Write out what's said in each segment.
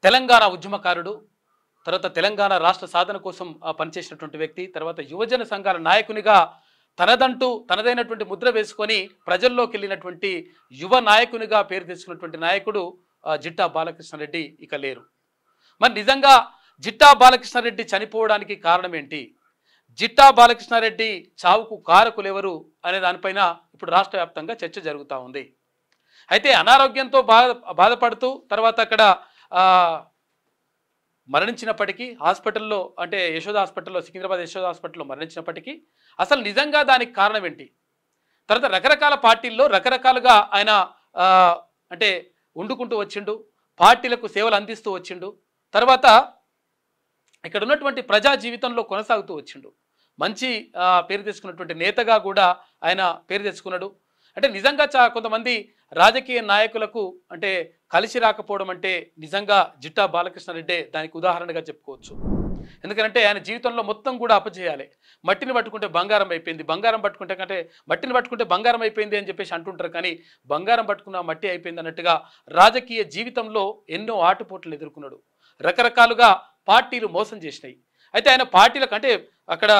తెలంగాణ ఉద్యమకారుడు, తర్వాత తెలంగాణ రాష్ట్ర సాధన కోసం పనిచేసినటువంటి వ్యక్తి, తర్వాత యువజన సంఘాల నాయకునిగా తనదైనటువంటి ముద్ర వేసుకొని ప్రజల్లోకి వెళ్ళినటువంటి యువ నాయకునిగా పేరు తెచ్చుకున్నటువంటి నాయకుడు జిట్టా బాలకృష్ణారెడ్డి ఇక లేరు. మరి నిజంగా జిట్టా బాలకృష్ణారెడ్డి చనిపోవడానికి కారణం ఏంటి? జిట్టా బాలకృష్ణారెడ్డి చావుకు కారకులు ఎవరు అనే దానిపైన ఇప్పుడు రాష్ట్ర వ్యాప్తంగా చర్చ జరుగుతూ ఉంది. అయితే అనారోగ్యంతో బాధపడుతూ తర్వాత అక్కడ మరణించినప్పటికీ హాస్పిటల్లో, అంటే యశోద హాస్పిటల్లో, సికింద్రాబాద్ యశోద హాస్పిటల్లో మరణించినప్పటికీ అసలు నిజంగా దానికి కారణం ఏంటి? తర్వాత రకరకాల పార్టీల్లో రకరకాలుగా ఆయన అంటే వండుకుంటూ వచ్చిండు, పార్టీలకు సేవలు అందిస్తూ వచ్చిండు, తర్వాత ఇక్కడ ఉన్నటువంటి ప్రజా జీవితంలో కొనసాగుతూ వచ్చిండు. మంచి పేరు తెచ్చుకున్నటువంటి నేతగా కూడా ఆయన పేరు తెచ్చుకున్నాడు. అంటే నిజంగా కొంతమంది రాజకీయ నాయకులకు అంటే కలిసి రాకపోవడం అంటే నిజంగా జిట్టా బాలకృష్ణారెడ్డి దానికి ఉదాహరణగా చెప్పుకోవచ్చు. ఎందుకంటే ఆయన జీవితంలో మొత్తం కూడా అపజేయాలి. మట్టిని పట్టుకుంటే బంగారం అయిపోయింది, బంగారం పట్టుకుంటే కంటే మట్టిని పట్టుకుంటే బంగారం అయిపోయింది అని చెప్పేసి అంటుంటారు. కానీ బంగారం పట్టుకున్న మట్టి అయిపోయింది అన్నట్టుగా రాజకీయ జీవితంలో ఎన్నో ఆటుపోట్లను ఎదుర్కొన్నాడు. రకరకాలుగా పార్టీలు మోసం చేసినాయి. అయితే ఆయన పార్టీలకు అంటే అక్కడ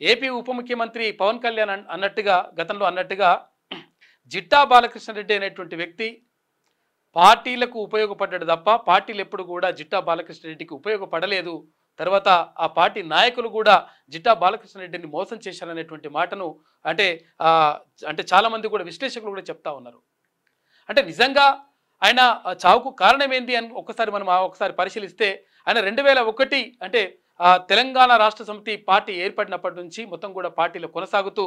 ఏపీ ఉప ముఖ్యమంత్రి పవన్ కళ్యాణ్ అన్నట్టుగా గతంలో అన్నట్టుగా జిట్టా బాలకృష్ణారెడ్డి అనేటువంటి వ్యక్తి పార్టీలకు ఉపయోగపడ్డాడు తప్ప పార్టీలు ఎప్పుడు కూడా జిట్టా బాలకృష్ణారెడ్డికి ఉపయోగపడలేదు. తర్వాత ఆ పార్టీ నాయకులు కూడా జిట్టా బాలకృష్ణారెడ్డిని మోసం చేశారనేటువంటి మాటను అంటే చాలామంది కూడా విశ్లేషకులు కూడా చెప్తా ఉన్నారు. అంటే నిజంగా ఆయన చావుకు కారణం ఏంది అని ఒకసారి పరిశీలిస్తే ఆయన 2001 అంటే తెలంగాణ రాష్ట్ర సమితి పార్టీ ఏర్పడినప్పటి నుంచి మొత్తం కూడా పార్టీలో కొనసాగుతూ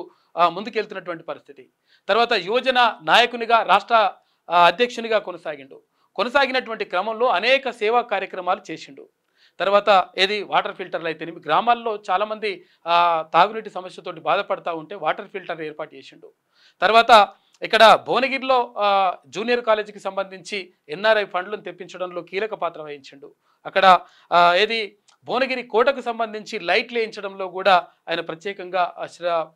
ముందుకెళ్తున్నటువంటి పరిస్థితి. తర్వాత యువజన నాయకునిగా రాష్ట్ర అధ్యక్షునిగా కొనసాగినటువంటి క్రమంలో అనేక సేవా కార్యక్రమాలు చేసిండు. తర్వాత వాటర్ ఫిల్టర్లు అయితేనేమి, గ్రామాల్లో చాలామంది తాగునీటి సమస్యతోటి బాధపడతా ఉంటే వాటర్ ఫిల్టర్ ఏర్పాటు చేసిండు. తర్వాత ఇక్కడ భువనగిరిలో జూనియర్ కాలేజీకి సంబంధించి ఎన్ఆర్ఐ ఫండ్లను తెప్పించడంలో కీలక పాత్ర వహించిండు. అక్కడ భువనగిరి కోటకు సంబంధించి లైట్లు వేయించడంలో కూడా ఆయన ప్రత్యేకంగా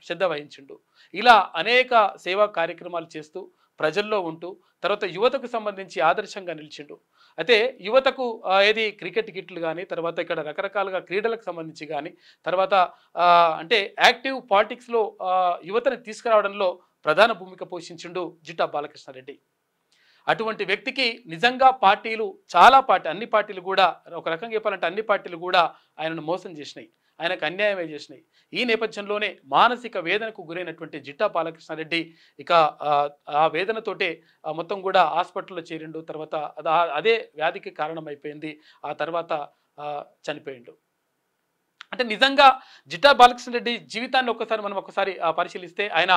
శ్రద్ధ వహించిండు. ఇలా అనేక సేవా కార్యక్రమాలు చేస్తూ ప్రజల్లో ఉంటూ తర్వాత యువతకు సంబంధించి ఆదర్శంగా నిలిచిండు. అయితే యువతకు క్రికెట్ కిట్లు కానీ, తర్వాత ఇక్కడ రకరకాలుగా క్రీడలకు సంబంధించి కానీ, తర్వాత అంటే యాక్టివ్ పాలిటిక్స్లో యువతని తీసుకురావడంలో ప్రధాన భూమిక పోషించిండు జిట్టా బాలకృష్ణారెడ్డి. అటువంటి వ్యక్తికి నిజంగా అన్ని పార్టీలు కూడా ఒక రకంగా చెప్పాలంటే అన్ని పార్టీలు కూడా ఆయనను మోసం చేసినాయి, ఆయనకు అన్యాయమే చేసినాయి. ఈ నేపథ్యంలోనే మానసిక వేదనకు గురైనటువంటి జిట్టా బాలకృష్ణారెడ్డి ఇక ఆ వేదనతోటే మొత్తం కూడా హాస్పిటల్లో చేరిండు. తర్వాత అదే వ్యాధికి కారణమైపోయింది. ఆ తర్వాత చనిపోయిండు. అంటే నిజంగా జిట్టా బాలకృష్ణారెడ్డి జీవితాన్ని ఒకసారి పరిశీలిస్తే ఆయన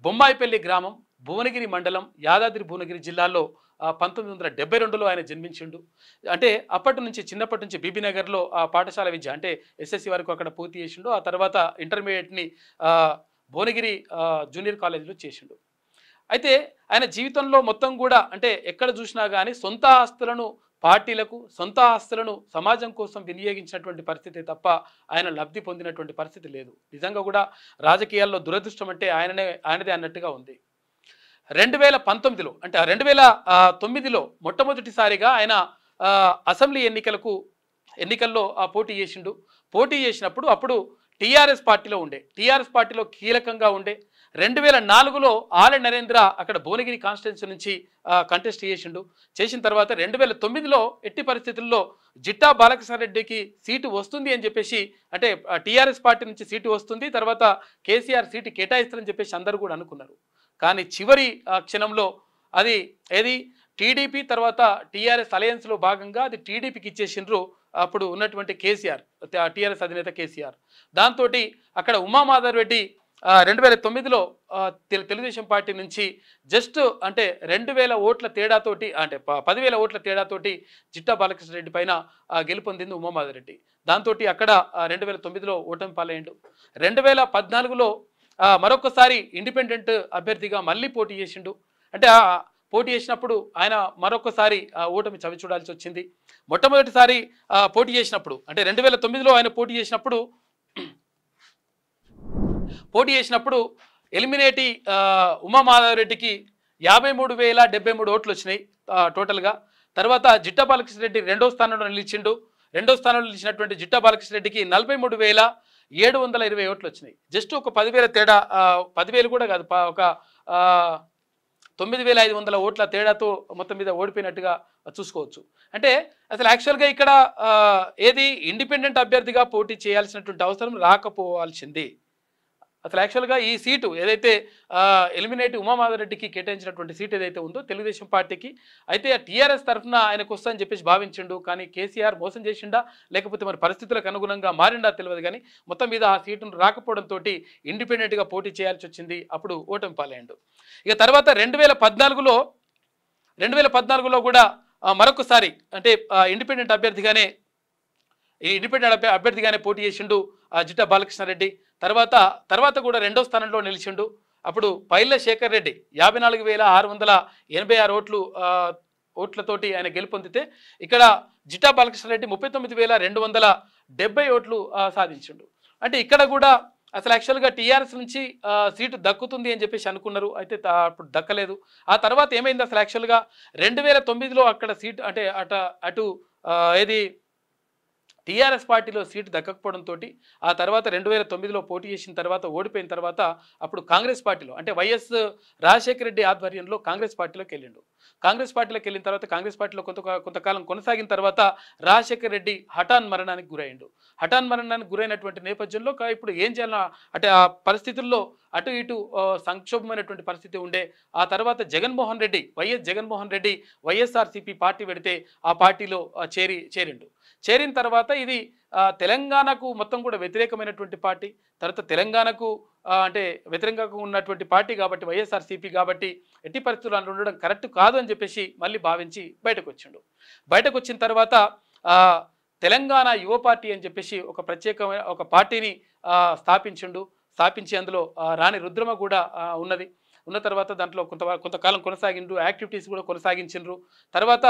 బొమ్మాయిపల్లి గ్రామం, భువనగిరి మండలం, యాదాద్రి భువనగిరి జిల్లాలో 1972లో ఆయన జన్మించిండు. అంటే చిన్నప్పటి నుంచి బీబీనగర్లో పాఠశాల విద్య అంటే ఎస్ఎస్సి వరకు అక్కడ పూర్తి చేసిండు. ఆ తర్వాత ఇంటర్మీడియట్ని భువనగిరి జూనియర్ కాలేజీలో చేసిండు. అయితే ఆయన జీవితంలో మొత్తం కూడా అంటే ఎక్కడ చూసినా కానీ సొంత ఆస్తులను పార్టీలకు, సొంత ఆస్తులను సమాజం కోసం వినియోగించినటువంటి పరిస్థితి తప్ప ఆయన లబ్ధి పొందినటువంటి పరిస్థితి లేదు. నిజంగా కూడా రాజకీయాల్లో దురదృష్టం అంటే ఆయనదే అన్నట్టుగా ఉంది. 2019లో అంటే 2009లో మొట్టమొదటిసారిగా ఆయన అసెంబ్లీ ఎన్నికల్లో పోటీ చేసిండు. పోటీ చేసినప్పుడు అప్పుడు టీఆర్ఎస్ పార్టీలో కీలకంగా ఉండే 2004లో ఆల నరేంద్ర అక్కడ భువనగిరి కాన్స్టిట్యున్సీ నుంచి కంటెస్ట్ చేసిన తర్వాత 2009లో ఎట్టి పరిస్థితుల్లో జిట్టా బాలకృష్ణారెడ్డికి సీటు వస్తుంది అని చెప్పేసి, అంటే టీఆర్ఎస్ పార్టీ నుంచి సీటు వస్తుంది, తర్వాత కేసీఆర్ సీటు కేటాయిస్తారని చెప్పేసి అందరూ కూడా అనుకున్నారు. కానీ చివరి క్షణంలో అది టీడీపీ తర్వాత టీఆర్ఎస్ అలయన్స్లో భాగంగా అది టీడీపీకి ఇచ్చేసిండ్రు అప్పుడు ఉన్నటువంటి టీఆర్ఎస్ అధినేత కేసీఆర్. దాంతో అక్కడ ఉమామాధవ్ రెడ్డి 2009లో తెలుగుదేశం పార్టీ నుంచి జస్ట్ అంటే 2000 ఓట్ల తేడాతోటి, అంటే 10,000 ఓట్ల తేడాతోటి జిట్టా బాలకృష్ణారెడ్డి పైన గెలుపొందింది ఉమామాధవ్ రెడ్డి. దాంతో అక్కడ 2009లో ఓటమి పాలయ్యిండు. 2014లో మరొకసారి ఇండిపెండెంట్ అభ్యర్థిగా మళ్ళీ పోటీ చేసిండు. అంటే పోటీ చేసినప్పుడు ఆయన మరొకసారి ఓటమి చవి చూడాల్సి వచ్చింది. మొట్టమొదటిసారి పోటీ చేసినప్పుడు అంటే 2009లో ఆయన పోటీ చేసినప్పుడు ఎలిమినేటి ఉమామాధవ్ రెడ్డికి 53,073 ఓట్లు వచ్చినాయి. టోటల్గా. తర్వాత జిట్టా బాలకృష్ణ రెడ్డి రెండో స్థానంలో నిలిచిండు. రెండో స్థానంలో నిలిచినటువంటి జిట్టా బాలకృష్ణ రెడ్డికి 43,720 ఓట్లు వచ్చినాయి. జస్ట్ ఒక 10,000 తేడా, 10,000 కూడా కాదు, ఒక 9,500 ఓట్ల తేడాతో మొత్తం మీద ఓడిపోయినట్టుగా చూసుకోవచ్చు. అంటే అసలు యాక్చువల్గా ఇక్కడ ఏది ఇండిపెండెంట్ అభ్యర్థిగా పోటీ చేయాల్సినటువంటి అవసరం రాకపోవాల్సింది. అసలు యాక్చువల్గా ఈ సీటు ఏదైతే ఎలిమినేట్ ఉమామాధవరెడ్డికి కేటాయించినటువంటి సీట్ ఏదైతే ఉందో తెలుగుదేశం పార్టీకి, అయితే టీఆర్ఎస్ తరఫున ఆయనకు వస్తుందని చెప్పేసి భావించిండు. కానీ కేసీఆర్ మోసం చేసిండా లేకపోతే మరి పరిస్థితులకు అనుగుణంగా మారిండా తెలియదు. కానీ మొత్తం మీద ఆ సీటును రాకపోవడంతో ఇండిపెండెంట్గా పోటీ చేయాల్సి వచ్చింది. అప్పుడు ఓటమి పాలయ్యాడు. ఇక తర్వాత 2014లో కూడా మరొకసారి అంటే ఇండిపెండెంట్ అభ్యర్థిగానే పోటీ చేసిండు జిట్టా బాలకృష్ణారెడ్డి. తర్వాత కూడా రెండో స్థానంలో నిలిచిండు. అప్పుడు పైళ్ళ శేఖర్ రెడ్డి 54,686 ఓట్లతోటి ఆయన గెలుపొందితే, ఇక్కడ జిట్టా బాలకృష్ణారెడ్డి 39,270 ఓట్లు సాధించిండు. అంటే ఇక్కడ కూడా అసలు యాక్చువల్గా టీఆర్ఎస్ నుంచి సీటు దక్కుతుంది అని చెప్పేసి అనుకున్నారు. అయితే అప్పుడు దక్కలేదు. ఆ తర్వాత ఏమైంది అసలు యాక్చువల్గా 2009లో అక్కడ సీట్ అంటే అటు ఏది టీఆర్ఎస్ పార్టీలో సీటు దక్కకపోవడంతో ఆ తర్వాత 2009లో పోటీ చేసిన తర్వాత ఓడిపోయిన తర్వాత అప్పుడు కాంగ్రెస్ పార్టీలో అంటే వైఎస్ రాజశేఖర రెడ్డి ఆధ్వర్యంలో కాంగ్రెస్ పార్టీలోకి వెళ్ళిండు. కాంగ్రెస్ పార్టీలోకి వెళ్ళిన తర్వాత కాంగ్రెస్ పార్టీలో కొంతకాలం కొనసాగిన తర్వాత రాజశేఖర రెడ్డి హఠాన్ మరణానికి గురైండు. హఠాన్ మరణానికి గురైనటువంటి నేపథ్యంలో ఇప్పుడు ఏం చేయాలన్నా అంటే ఆ పరిస్థితుల్లో అటు ఇటు సంక్షోభమైనటువంటి పరిస్థితి ఉండే. ఆ తర్వాత వైఎస్ జగన్మోహన్ రెడ్డి వైఎస్ఆర్సీపీ పార్టీ పెడితే ఆ పార్టీలో చేరిన తర్వాత ఇది తెలంగాణకు మొత్తం కూడా వ్యతిరేకమైనటువంటి పార్టీ. తర్వాత తెలంగాణకు అంటే వ్యతిరేకంగా ఉన్నటువంటి పార్టీ కాబట్టి వైఎస్ఆర్సీపీ కాబట్టి ఎట్టి పరిస్థితుల్లో అందులో ఉండడం కరెక్ట్ కాదు అని చెప్పేసి మళ్ళీ భావించి బయటకు వచ్చిన తర్వాత తెలంగాణ యువ పార్టీ అని చెప్పేసి ఒక ప్రత్యేకమైన ఒక పార్టీని స్థాపించి అందులో రాణి రుద్రమ కూడా ఉన్న తర్వాత దాంట్లో కొంతకాలం కొనసాగిండ్రు, యాక్టివిటీస్ కూడా కొనసాగించిండ్రు. తర్వాత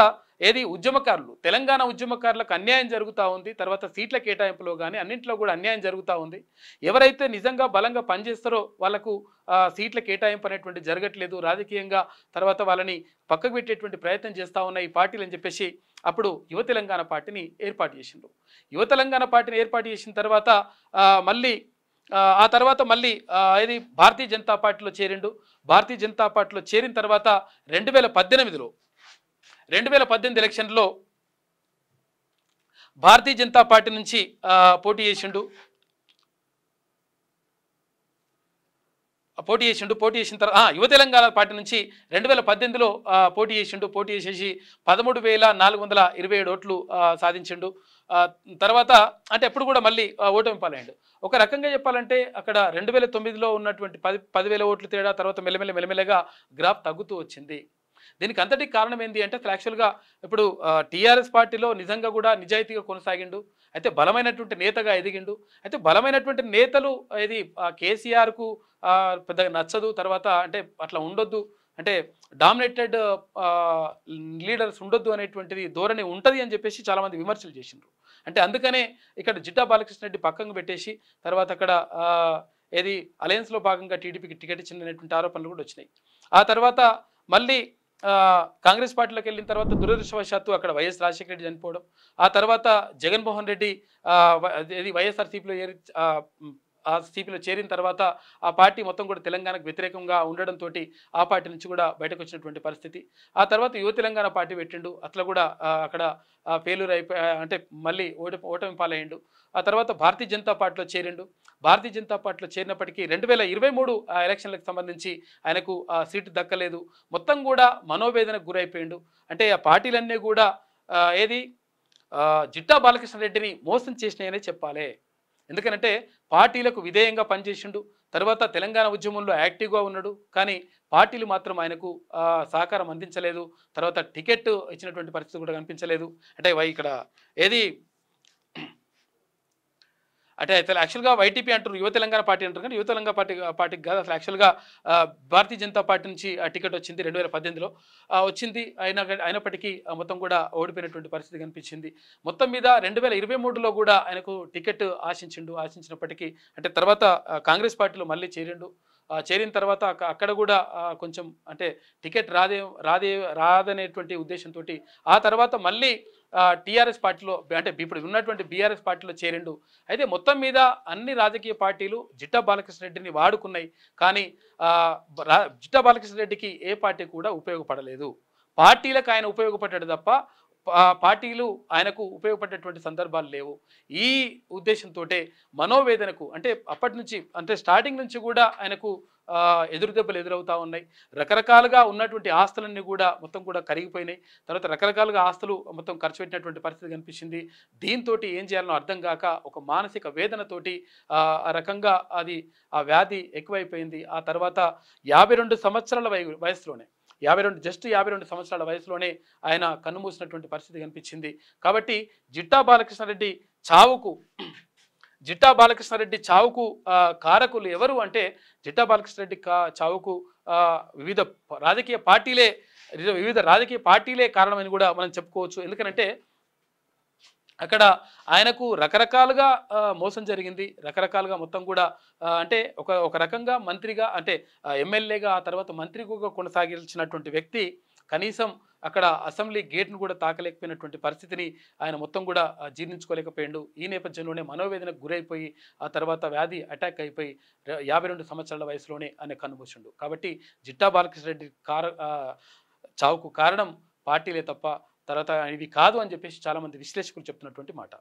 తెలంగాణ ఉద్యమకారులకు అన్యాయం జరుగుతూ ఉంది. తర్వాత సీట్ల కేటాయింపులో కానీ అన్నింటిలో కూడా అన్యాయం జరుగుతూ ఉంది. ఎవరైతే నిజంగా బలంగా పనిచేస్తారో వాళ్ళకు సీట్ల కేటాయింపు అనేటువంటి జరగట్లేదు రాజకీయంగా. తర్వాత వాళ్ళని పక్కకు పెట్టేటువంటి ప్రయత్నం చేస్తూ ఉన్నాయి ఈ పార్టీలు అని చెప్పేసి అప్పుడు యువ తెలంగాణ పార్టీని ఏర్పాటు చేసిండ్రు. యువ తెలంగాణ పార్టీని ఏర్పాటు చేసిన తర్వాత మళ్ళీ భారతీయ జనతా పార్టీలో చేరిండు. భారతీయ జనతా పార్టీలో చేరిన తర్వాత 2018 ఎలక్షన్లో భారతీయ జనతా పార్టీ నుంచి పోటీ చేసిన తర్వాత యువ తెలంగాణ పార్టీ నుంచి 2018లో పోటీ చేసేసి 13,427 ఓట్లు సాధించిండు. తర్వాత అంటే ఎప్పుడు కూడా మళ్ళీ ఓటమి పాలయ్యాడు. ఒక రకంగా చెప్పాలంటే అక్కడ 2009లో ఉన్నటువంటి 10,000 ఓట్లు తేడా తర్వాత మెల్లమెల్లగా గ్రాఫ్ తగ్గుతూ వచ్చింది. దీనికి అంతటి కారణం ఏంటి అంటే అసలు యాక్చువల్గా ఇప్పుడు టీఆర్ఎస్ పార్టీలో నిజంగా కూడా నిజాయితీగా కొనసాగిండు. అయితే బలమైనటువంటి నేతగా ఎదిగిండు. అయితే బలమైనటువంటి నేతలు కేసీఆర్కు పెద్దగా నచ్చదు. తర్వాత అంటే అట్లా ఉండొద్దు, అంటే డామినేటెడ్ లీడర్స్ ఉండొద్దు అనేటువంటిది ధోరణి ఉంటుంది అని చెప్పేసి చాలామంది విమర్శలు చేసిండ్రు. అంటే అందుకనే ఇక్కడ జిట్టా బాలకృష్ణ రెడ్డి పక్కకు పెట్టేసి తర్వాత అక్కడ అలయన్స్లో భాగంగా టీడీపీకి టికెట్ ఇచ్చినటువంటి ఆరోపణలు కూడా వచ్చినాయి. ఆ తర్వాత మళ్ళీ కాంగ్రెస్ పార్టీలోకి వెళ్ళిన తర్వాత దురదృష్టవశాత్తు అక్కడ వైఎస్ రాజశేఖర రెడ్డి చనిపోవడం, ఆ తర్వాత జగన్మోహన్ రెడ్డి వైఎస్ఆర్సీపీలో చేరిన తర్వాత ఆ పార్టీ మొత్తం కూడా తెలంగాణకు వ్యతిరేకంగా ఉండడంతో ఆ పార్టీ నుంచి కూడా బయటకు వచ్చినటువంటి పరిస్థితి. ఆ తర్వాత యువ తెలంగాణ పార్టీ పెట్టిండు, అట్లా కూడా అక్కడ ఫెయిల్యూర్ అంటే మళ్ళీ ఓటమి పాలయ్యిండు. ఆ తర్వాత భారతీయ జనతా పార్టీలో చేరిండు. భారతీయ జనతా పార్టీలో చేరినప్పటికీ 2023 ఎలక్షన్లకు సంబంధించి ఆయనకు సీటు దక్కలేదు. మొత్తం కూడా మనోవేదనకు గురైపోయిండు. అంటే ఆ పార్టీలన్నీ కూడా జిట్టా బాలకృష్ణ రెడ్డిని మోసం చేసినాయనే చెప్పాలి. ఎందుకంటే పార్టీలకు విధేయంగా పనిచేసిండు. తర్వాత తెలంగాణ ఉద్యమంలో యాక్టివ్గా ఉన్నాడు. కానీ పార్టీలు మాత్రం ఆయనకు సహకారం అందించలేదు. తర్వాత టికెట్ ఇచ్చినటువంటి పరిస్థితి కూడా కనిపించలేదు. అంటే ఇక్కడ అంటే యాక్చువల్గా వైటీపీ అంటారు, యువ తెలంగాణ పార్టీ అంటారు. కానీ యువ తెలంగాణ పార్టీకి కాదు, అసలు యాక్చువల్గా భారతీయ జనతా పార్టీ నుంచి ఆ టికెట్ వచ్చింది 2018లో వచ్చింది. అయినప్పటికీ మొత్తం కూడా ఓడిపోయినటువంటి పరిస్థితి కనిపించింది. మొత్తం మీద 2023లో కూడా ఆయనకు టికెట్ ఆశించినప్పటికీ అంటే తర్వాత కాంగ్రెస్ పార్టీలో మళ్ళీ చేరిండు. చేరిన తర్వాత అక్కడ కూడా కొంచెం అంటే టికెట్ రాదనేటువంటి ఉద్దేశంతో ఆ తర్వాత మళ్ళీ టీఆర్ఎస్ పార్టీలో అంటే ఇప్పుడు ఉన్నటువంటి బీఆర్ఎస్ పార్టీలో చేరిండు. అయితే మొత్తం మీద అన్ని రాజకీయ పార్టీలు జిట్టా బాలకృష్ణ రెడ్డిని వాడుకున్నాయి. కానీ జిట్టా బాలకృష్ణ రెడ్డికి ఏ పార్టీ కూడా ఉపయోగపడలేదు. పార్టీలకు ఆయన ఉపయోగపడ్డాడు తప్ప పార్టీలు ఆయనకు ఉపయోగపడేటువంటి సందర్భాలు లేవు. ఈ ఉద్దేశంతో మనోవేదనకు అంటే అప్పటి నుంచి అంటే స్టార్టింగ్ నుంచి కూడా ఆయనకు ఎదురుదెబ్బలు ఎదురవుతూ ఉన్నాయి. రకరకాలుగా ఉన్నటువంటి ఆస్తులన్నీ కూడా మొత్తం కూడా కరిగిపోయినాయి. తర్వాత రకరకాలుగా ఆస్తులు మొత్తం ఖర్చు పెట్టినటువంటి పరిస్థితి కనిపించింది. దీంతో ఏం చేయాలనో అర్థం కాక ఒక మానసిక వేదనతోటి ఆ రకంగా ఆ వ్యాధి ఎక్కువైపోయింది. ఆ తర్వాత 52 సంవత్సరాల వయసులోనే 52 సంవత్సరాల వయసులోనే ఆయన కన్నుమూసినటువంటి పరిస్థితి కనిపించింది. కాబట్టి జిట్టా బాలకృష్ణారెడ్డి చావుకు కారకులు ఎవరు అంటే జిట్టా బాలకృష్ణారెడ్డి చావుకు వివిధ రాజకీయ పార్టీలే కారణమని కూడా మనం చెప్పుకోవచ్చు. ఎందుకంటే అక్కడ ఆయనకు రకరకాలుగా మోసం జరిగింది. రకరకాలుగా మొత్తం కూడా అంటే ఒక రకంగా మంత్రిగా అంటే ఎమ్మెల్యేగా ఆ తర్వాత మంత్రిగా కొనసాగించినటువంటి వ్యక్తి కనీసం అక్కడ అసెంబ్లీ గేట్ను కూడా తాకలేకపోయినటువంటి పరిస్థితిని ఆయన మొత్తం కూడా జీర్ణించుకోలేకపోయాడు. ఈ నేపథ్యంలోనే మనోవేదనకు గురైపోయి ఆ తర్వాత వ్యాధి అటాక్ అయిపోయి 52 సంవత్సరాల వయసులోనే ఆయన కన్నుమూసిండు. కాబట్టి జిట్టా బాలకృష్ణ రెడ్డి చావుకు కారణం పార్టీలే తప్ప తర్వాత ఇవి కాదు అని చెప్పేసి చాలామంది విశ్లేషకులు చెప్తున్నటువంటి మాట.